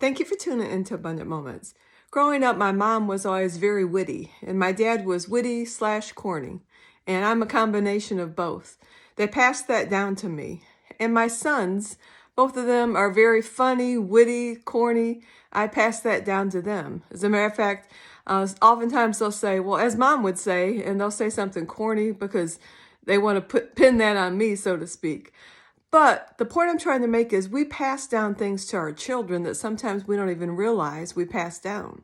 Thank you for tuning into Abundant Moments. Growing up, my mom was always very witty, and my dad was witty/corny, and I'm a combination of both. They passed that down to me. And my sons, both of them are very funny, witty, corny. I passed that down to them. As a matter of fact, oftentimes they'll say, well, as mom would say, and they'll say something corny because they want to pin that on me, so to speak. But the point I'm trying to make is we pass down things to our children that sometimes we don't even realize we pass down.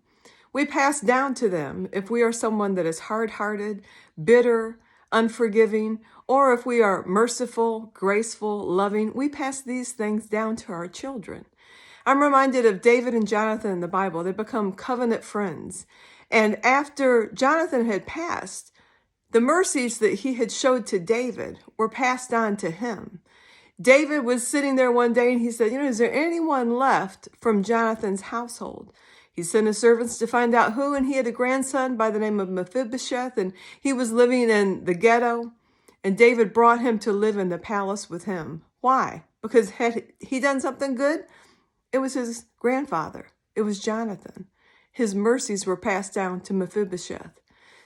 We pass down to them if we are someone that is hard-hearted, bitter, unforgiving, or if we are merciful, graceful, loving, we pass these things down to our children. I'm reminded of David and Jonathan in the Bible. They become covenant friends. And after Jonathan had passed, the mercies that he had showed to David were passed on to him. David was sitting there one day and he said, is there anyone left from Jonathan's household? He sent his servants to find out who, and he had a grandson by the name of Mephibosheth, and he was living in the ghetto, and David brought him to live in the palace with him. Why? Because had he done something good? It was his grandfather. It was Jonathan. His mercies were passed down to Mephibosheth.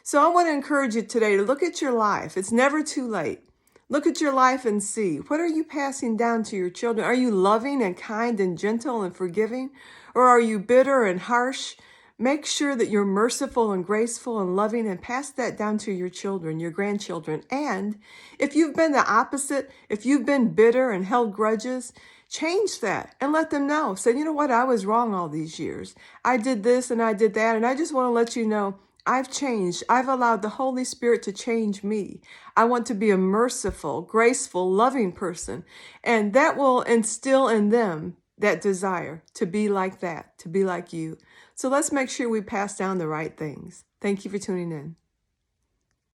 So I want to encourage you today to look at your life. It's never too late. Look at your life and see, what are you passing down to your children? Are you loving and kind and gentle and forgiving? Or are you bitter and harsh? Make sure that you're merciful and graceful and loving and pass that down to your children, your grandchildren. And if you've been the opposite, if you've been bitter and held grudges, change that and let them know. Say, you know what? I was wrong all these years. I did this and I did that. And I just want to let you know, I've changed. I've allowed the Holy Spirit to change me. I want to be a merciful, graceful, loving person. And that will instill in them that desire to be like that, to be like you. So let's make sure we pass down the right things. Thank you for tuning in.